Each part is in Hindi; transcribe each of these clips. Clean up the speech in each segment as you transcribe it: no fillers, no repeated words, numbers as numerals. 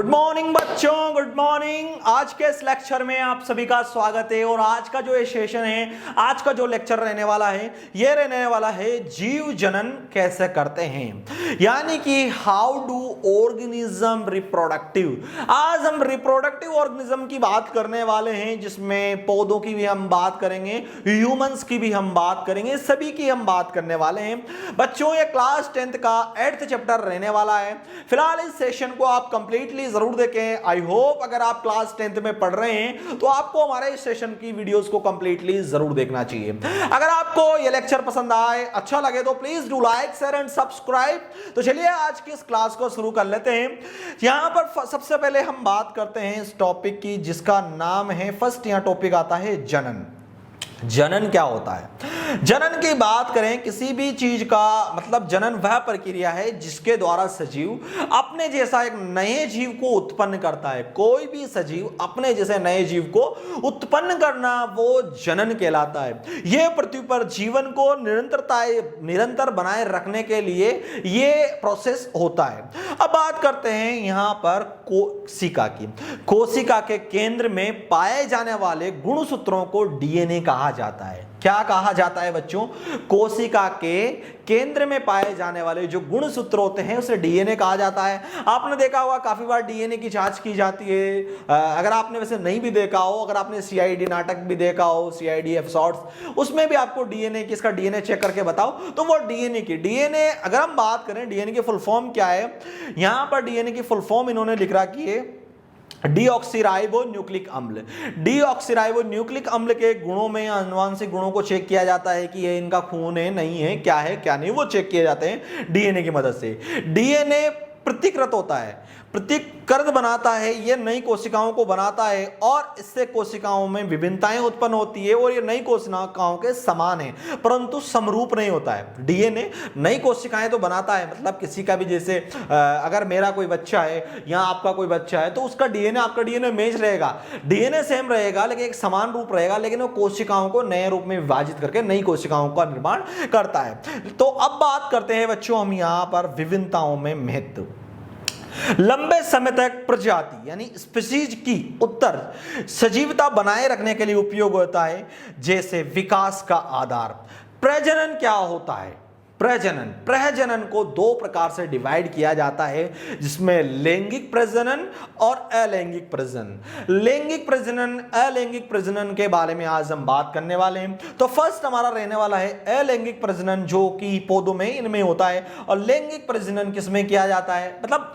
गुड मॉर्निंग बच्चों, गुड मॉर्निंग। आज के इस लेक्चर में आप सभी का स्वागत है। और आज का जो ये सेशन है, आज का जो लेक्चर रहने वाला है, ये रहने वाला है जीव जनन कैसे करते हैं, यानी कि हाउ डू ऑर्गेनिज्म रिप्रोडक्टिव। आज हम रिप्रोडक्टिव ऑर्गेनिज्म की बात करने वाले हैं, जिसमें पौधों की भी हम बात करेंगे, ह्यूमंस की भी हम बात करेंगे, सभी की हम बात करने वाले हैं। बच्चों, ये क्लास 10th का 8th चैप्टर रहने वाला है। फिलहाल इस सेशन को आप कंप्लीटली जरूर देखें। आई होप अगर आप क्लास 10th में पढ़ रहे हैं तो आपको हमारे इस सेशन की वीडियोस को कंप्लीटली जरूर देखना चाहिए। अगर आपको यह लेक्चर पसंद आए, अच्छा लगे, तो please do like, share and subscribe. तो चलिए आज की इस क्लास को शुरू कर लेते हैं। यहां पर सबसे पहले हम बात करते हैं इस टॉपिक की, जिसका नाम है, फर्स्ट यहां टॉपिक आता है जनन। जनन क्या होता है? जनन की बात करें, किसी भी चीज का मतलब जनन वह प्रक्रिया है जिसके द्वारा सजीव अपने जैसा एक नए जीव को उत्पन्न करता है। कोई भी सजीव अपने जैसे नए जीव को उत्पन्न करना, वो जनन कहलाता है। यह पृथ्वी पर जीवन को निरंतर बनाए रखने के लिए यह प्रोसेस होता है। अब बात करते हैं यहां पर कोशिका की। कोशिका के केंद्र में पाए जाने वाले गुणसूत्रों को डीएनए कहा जाता है। क्या कहा जाता है बच्चों? कोशिका के केंद्र में पाए जाने वाले जो गुणसूत्र होते हैं उसे डीएनए कहा जाता है। आपने देखा होगा काफी बार डीएनए की जांच की जाती है। अगर आपने वैसे नहीं भी देखा हो, अगर आपने सीआईडी नाटक भी देखा हो, सीआईडी एपिसोड्स, उसमें भी आपको डीएनए की, इसका डीएनए चेक करके बताओ, तो वो डीएनए अगर हम बात करें डीएनए की फुल फॉर्म क्या है, यहां पर डीएनए की फुल फॉर्म इन्होंने लिख रखी है डीऑक्सीराइबो न्यूक्लिक अम्ल। डीऑक्सीराइबो न्यूक्लिक अम्ल के गुणों में, आनुवांशिक गुणों को चेक किया जाता है कि ये इनका खून है, नहीं है, क्या नहीं, वो चेक किए जाते हैं डीएनए की मदद से। डीएनए प्रतिकृत होता है, प्रतिकृत बनाता है, ये नई कोशिकाओं को बनाता है और इससे कोशिकाओं में विभिन्नताएं उत्पन्न होती है और ये नई कोशिकाओं के समान है परंतु समरूप नहीं होता है। डीएनए नई कोशिकाएं तो बनाता है, मतलब किसी का भी, जैसे अगर मेरा कोई बच्चा है या आपका कोई बच्चा है तो उसका डीएनए आपका डीएनए मैच रहेगा, डीएनए सेम रहेगा, लेकिन एक समान रूप रहेगा, लेकिन वो कोशिकाओं को नए रूप में विभाजित करके नई कोशिकाओं का निर्माण करता है। तो अब बात करते हैं बच्चों हम यहां पर विभिन्नताओं में महत्व। लंबे समय तक प्रजाति यानी स्पीशीज की उत्तर सजीवता बनाए रखने के लिए उपयोग होता है, जैसे विकास का आधार। प्रजनन क्या होता है? प्रजनन को दो प्रकार से डिवाइड किया जाता है, जिसमें लैंगिक प्रजनन और अलैंगिक प्रजनन। लैंगिक प्रजनन, अलैंगिक प्रजनन के बारे में आज हम बात करने वाले हैं। तो फर्स्ट हमारा रहने वाला है अलैंगिक प्रजनन, जो कि पौधों में, इनमें होता है। और लैंगिक प्रजनन किसमें किया जाता है? मतलब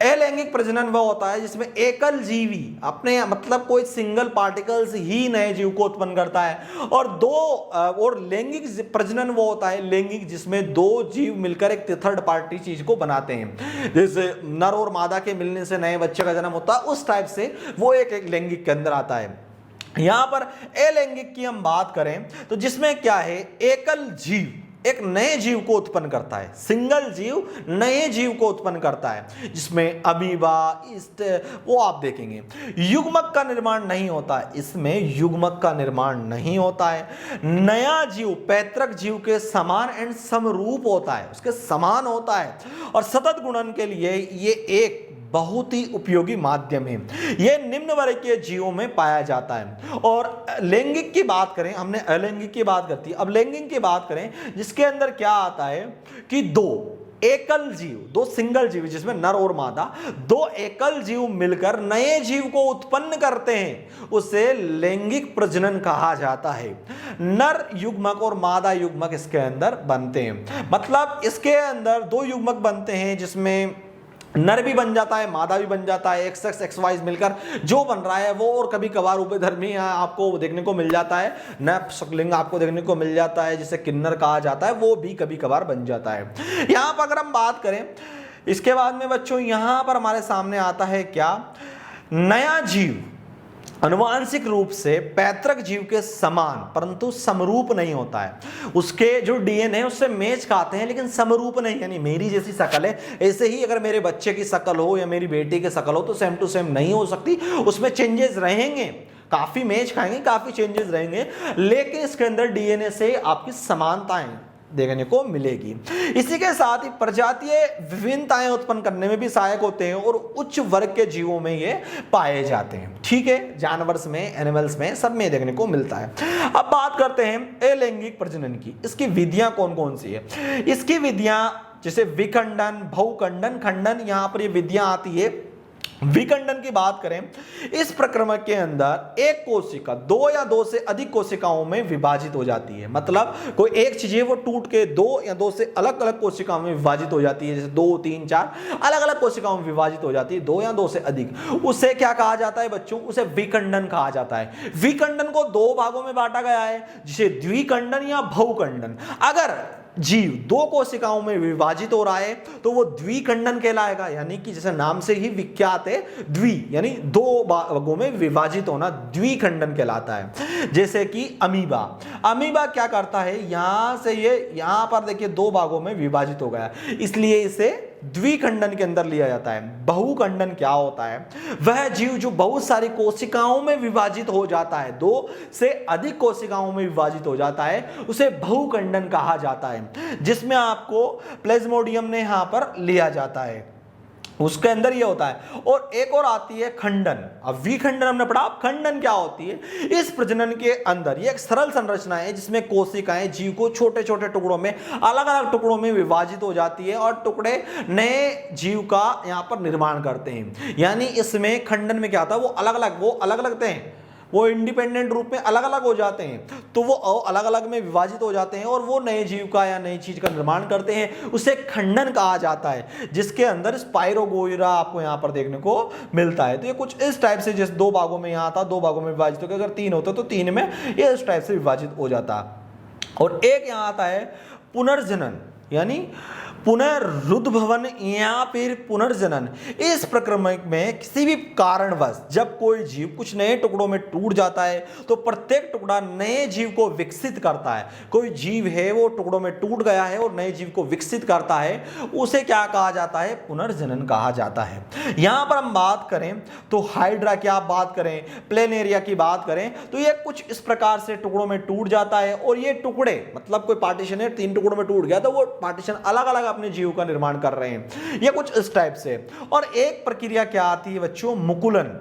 अलैंगिक प्रजनन वह होता है जिसमें एकल जीवी अपने, मतलब कोई सिंगल पार्टिकल्स ही नए जीव को उत्पन्न करता है। और लैंगिक प्रजनन वो होता है लैंगिक जिसमें दो जीव मिलकर एक थर्ड पार्टी चीज को बनाते हैं, जैसे नर और मादा के मिलने से नए बच्चे का जन्म होता है, उस टाइप से वो एक लैंगिक के अंदर आता है। यहां पर अलैंगिक की हम बात करें तो जिसमें क्या है, एकल जीव एक नए जीव को उत्पन्न करता है, सिंगल जीव नए जीव को उत्पन्न करता है, जिसमें अमीबा, ईस्ट, वो आप देखेंगे। युग्मक का निर्माण नहीं होता है, इसमें युग्मक का निर्माण नहीं होता है। नया जीव पैतृक जीव के समान एंड समरूप होता है, उसके समान होता है। और सतत गुणन के लिए ये एक बहुत ही उपयोगी माध्यम है। यह निम्न वर्ग के जीवों में पाया जाता है। और लैंगिक की बात करें, हमने अलैंगिक की बात करती है, अब लैंगिक की बात करें, जिसके अंदर क्या आता है कि दो एकल जीव, दो सिंगल जीव जिसमें नर और मादा, दो एकल जीव मिलकर नए जीव को उत्पन्न करते हैं, उसे लैंगिक प्रजनन कहा जाता है। नर युग्मक और मादा युग्मक इसके अंदर बनते हैं, मतलब इसके अंदर दो युग्मक बनते हैं जिसमें नर भी बन जाता है, मादा भी बन जाता है, एक्स एक्स एक्स वाई मिलकर जो बन रहा है वो। और कभी कभार उभयधर्मी आपको देखने को मिल जाता है, नपुंसकलिंग आपको देखने को मिल जाता है, जिसे किन्नर कहा जाता है, वो भी कभी कभार बन जाता है। यहाँ पर अगर हम बात करें इसके बाद में बच्चों, यहाँ पर हमारे सामने आता है क्या, नया जीव आनुवांशिक रूप से पैतृक जीव के समान परंतु समरूप नहीं होता है। उसके जो डीएनए है उससे मैच खाते हैं लेकिन समरूप नहीं, यानी मेरी जैसी शक्ल है, ऐसे ही अगर मेरे बच्चे की शक्ल हो या मेरी बेटी की शक्ल हो तो सेम टू सेम नहीं हो सकती, उसमें चेंजेस रहेंगे, काफी मैच खाएंगे, काफी चेंजेस रहेंगे, लेकिन इसके अंदर डीएनए से आपकी समानताएं देखने को मिलेगी। इसी के साथ ही प्रजातीय विभिन्नताएं उत्पन्न करने में भी सहायक होते हैं और उच्च वर्ग के जीवों में ये पाए जाते हैं। ठीक है, जानवर्स में, एनिमल्स में, सब में देखने को मिलता है। अब बात करते हैं अलैंगिक प्रजनन की। इसकी विधियां कौन कौन सी है? इसकी विधियां जैसे विखंडन, बहुखंडन, खंडन, यहां पर ये विधियां आती है। विखंडन की बात करें, इस प्रक्रम के अंदर एक कोशिका दो या दो से अधिक कोशिकाओं में विभाजित हो जाती है। मतलब कोई एक चीज है वो टूट के दो या दो से अलग अलग कोशिकाओं में विभाजित हो जाती है, जैसे 2, 3, 4 अलग अलग कोशिकाओं में विभाजित हो जाती है, दो या दो से अधिक। उसे क्या कहा जाता है बच्चों? उसे विखंडन कहा जाता है। विखंडन को दो भागों में बांटा गया है, जिसे द्विखंडन या बहुखंडन। अगर जीव दो कोशिकाओं में विभाजित हो रहा है तो वो द्विखंडन कहलाएगा, यानी कि जैसे नाम से ही विख्यात है, द्वि यानी दो भागों में विभाजित होना द्विखंडन कहलाता है। जैसे कि अमीबा, अमीबा क्या करता है, यहां से ये यहां पर देखिए दो भागों में विभाजित हो गया, इसलिए इसे द्विखंडन के अंदर लिया जाता है। बहुखंडन क्या होता है? वह जीव जो बहुत सारी कोशिकाओं में विभाजित हो जाता है, दो से अधिक कोशिकाओं में विभाजित हो जाता है, उसे बहुखंडन कहा जाता है, जिसमें आपको प्लेज्मोडियम ने यहां पर लिया जाता है, उसके अंदर ये होता है। और एक और आती है खंडन। अब विखंडन हमने पढ़ा, अब खंडन क्या होती है? इस प्रजनन के अंदर ये एक सरल संरचना है जिसमें कोशिकाएं जीव को छोटे छोटे टुकड़ों में, अलग अलग टुकड़ों में विभाजित हो जाती है और टुकड़े नए जीव का यहाँ पर निर्माण करते हैं। यानी इसमें खंडन में क्या होता है, वो अलग अलग हैं, वो इंडिपेंडेंट रूप में अलग अलग हो जाते हैं, तो वो अलग अलग में विभाजित हो जाते हैं और वो नए जीव का या नई चीज का निर्माण करते हैं, उसे खंडन कहा जाता है, जिसके अंदर स्पाइरोगोइरा आपको यहाँ पर देखने को मिलता है। तो ये कुछ इस टाइप से, जैसे दो भागों में यहाँ था, दो भागों में विभाजित होकर, अगर तीन होता तो तीन में ये इस टाइप से विभाजित हो जाता। और एक यहाँ आता है पुनर्जनन, यानी पुनरुद्भवन या फिर पुनर्जनन। इस प्रक्रम में किसी भी कारणवश जब कोई जीव कुछ नए टुकड़ों में टूट जाता है तो प्रत्येक टुकड़ा नए जीव को विकसित करता है। कोई जीव है वो टुकड़ों में टूट गया है और नए जीव को विकसित करता है, उसे क्या कहा जाता है? पुनर्जनन कहा जाता है। यहां पर हम बात करें तो हाइड्रा की आप बात करें, प्लेनेरिया की बात करें, तो ये कुछ इस प्रकार से टुकड़ों में टूट जाता है और ये टुकड़े, मतलब कोई पार्टीशन है, 3 टुकड़ों में टूट गया तो वो पार्टीशन अलग अलग अपने जीव का निर्माण कर रहे हैं, ये कुछ इस टाइप से। और एक प्रक्रिया क्या आती है बच्चों? मुकुलन।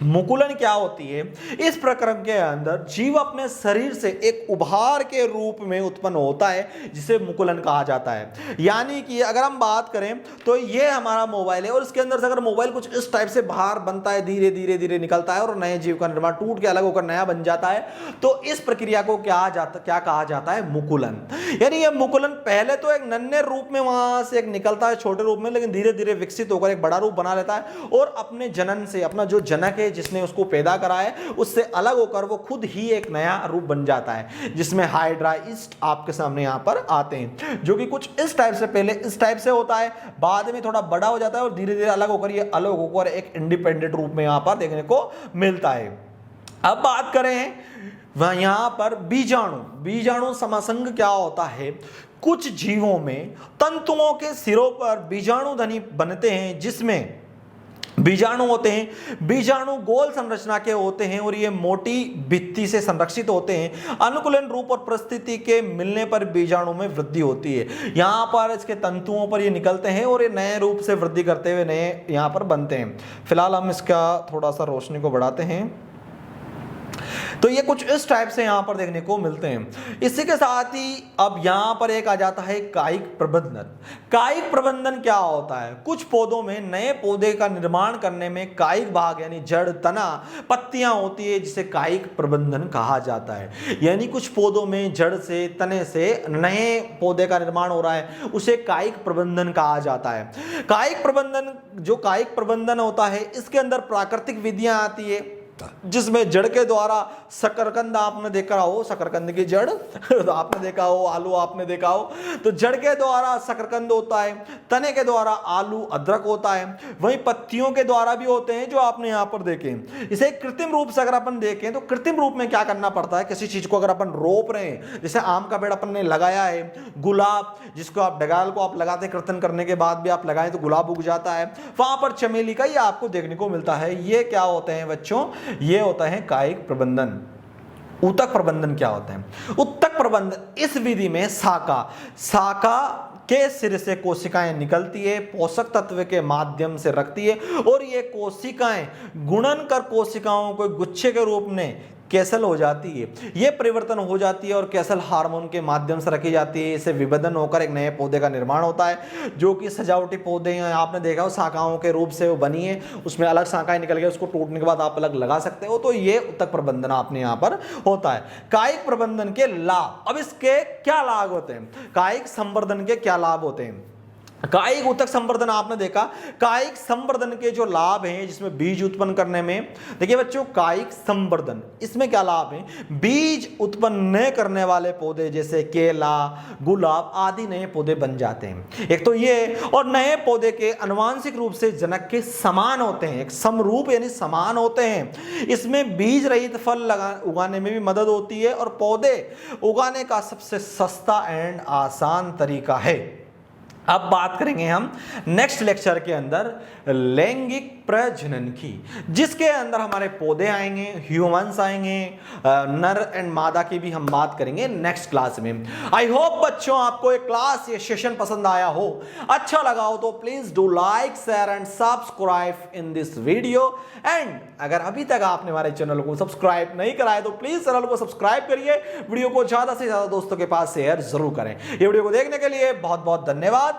मुकुलन क्या होती है? इस प्रक्रम के अंदर जीव अपने शरीर से एक उभार के रूप में उत्पन्न होता है, जिसे मुकुलन कहा जाता है। यानी कि अगर हम बात करें तो ये हमारा मोबाइल है और इसके अंदर से अगर मोबाइल कुछ इस टाइप से बाहर बनता है, धीरे धीरे धीरे निकलता है और नए जीव का निर्माण टूट के अलग होकर नया बन जाता है, तो इस प्रक्रिया को क्या कहा जाता है? मुकुलन। यानी यह मुकुलन पहले तो एक नन्हे रूप में वहां से एक निकलता है, छोटे रूप में, लेकिन धीरे धीरे विकसित होकर एक बड़ा रूप बना लेता है और अपने जनन से, अपना जो जनक है जिसने उसको पैदा करा है, उससे अलग होकर वो खुद ही एक नया रूप बन जाता है, जिसमें हाइड्रा ईस्ट आपके सामने यहां पर आते हैं, जो कि कुछ इस टाइप से, पहले इस टाइप से होता है, बाद में थोड़ा बड़ा हो जाता है और धीरे धीरे अलग होकर ये अलग होकर एक इंडिपेंडेंट रूप में यहां पर देखने को मिलता है। अब बात करें वह यहां पर बीजाणु समासंग क्या होता है? कुछ जीवों में तंतुओं के सिरों पर बीजाणु धनी बनते हैं, जिसमें बीजाणु होते हैं, बीजाणु गोल संरचना के होते हैं और ये मोटी भित्ति से संरक्षित होते हैं। अनुकूलन रूप और परिस्थिति के मिलने पर बीजाणु में वृद्धि होती है। यहाँ पर इसके तंतुओं पर ये निकलते हैं और ये नए रूप से वृद्धि करते हुए नए यहाँ पर बनते हैं। फिलहाल हम इसका थोड़ा सा रोशनी को बढ़ाते हैं, तो ये कुछ इस टाइप से यहां पर देखने को मिलते हैं। इसी के साथ ही अब यहां पर एक आ जाता है कायिक प्रबंधन। कायिक प्रबंधन क्या होता है? कुछ पौधों में नए पौधे का निर्माण करने में कायिक भाग यानी जड़, तना, पत्तियां होती है, जिसे कायिक प्रबंधन कहा जाता है। यानी कुछ पौधों में जड़ से, तने से नए पौधे का निर्माण हो रहा है, उसे कायिक प्रबंधन कहा जाता है। कायिक प्रबंधन होता है, इसके अंदर प्राकृतिक विधियां आती है, जिसमें जड़ के द्वारा शकरकंद आपने देखा हो, शकरकंद की जड़ तो आपने देखा हो, आलू आपने देखा हो, तो जड़ के द्वारा शकरकंद होता है, तने के द्वारा आलू, अदरक होता है, वहीं पत्तियों के द्वारा भी होते हैं जो आपने यहाँ पर देखे। इसे कृत्रिम रूप से अगर अपन देखें तो कृत्रिम रूप में क्या करना पड़ता है? किसी चीज को अगर अपन रोप रहे हैं, जैसे आम का पेड़ अपन ने लगाया है, गुलाब जिसको आप डगाल को आप लगाते, कृतन करने के बाद भी आप लगाएं तो गुलाब उग जाता है, वहां पर चमेली का ये आपको देखने को मिलता है। ये क्या होते हैं बच्चों? ये होता है कायिक प्रबंधन। ऊतक प्रबंधन क्या होता है? ऊतक प्रबंधन इस विधि में शाखा के सिरे से कोशिकाएं निकलती है, पोषक तत्व के माध्यम से रखती है और ये कोशिकाएं गुणन कर कोशिकाओं को गुच्छे के रूप में कैसल हो जाती है, ये परिवर्तन हो जाती है और कैसल हार्मोन के माध्यम से रखी जाती है। इसे विभेदन होकर एक नए पौधे का निर्माण होता है, जो कि सजावटी पौधे हैं, आपने देखा हो शाखाओं के रूप से वो बनी है, उसमें अलग शाखाएं निकल गई, उसको टूटने के बाद आप अलग लगा सकते हो। तो ये ऊतक प्रबंधन आपने यहाँ पर होता है। कायिक प्रबंधन के लाभ, अब इसके क्या लाभ होते हैं? कायिक संवर्धन के क्या लाभ होते हैं? कायिक ऊतक संवर्धन आपने देखा, कायिक संवर्धन के जो लाभ हैं जिसमें बीज उत्पन्न करने में, देखिए बच्चों कायिक संवर्धन इसमें क्या लाभ है? बीज उत्पन्न न करने वाले पौधे जैसे केला, गुलाब आदि नए पौधे बन जाते हैं, एक तो ये, और नए पौधे के आनुवांशिक रूप से जनक के समान होते हैं, एक समरूप यानी समान होते हैं। इसमें बीज रहित फल उगाने में भी मदद होती है और पौधे उगाने का सबसे सस्ता एंड आसान तरीका है। अब बात करेंगे हम नेक्स्ट लेक्चर के अंदर लैंगिक प्रजनन की, जिसके अंदर हमारे पौधे आएंगे, ह्यूमंस आएंगे, नर एंड मादा की भी हम बात करेंगे नेक्स्ट क्लास में। आई होप बच्चों आपको ये क्लास, ये सेशन पसंद आया हो, अच्छा लगा हो तो please do like, share and subscribe in this video. And अगर अभी तक आपने हमारे चैनल को सब्सक्राइब नहीं करा है तो प्लीज चैनल को सब्सक्राइब करिए, वीडियो को ज्यादा से ज्यादा दोस्तों के पास शेयर जरूर करें। ये वीडियो को देखने के लिए बहुत बहुत धन्यवाद।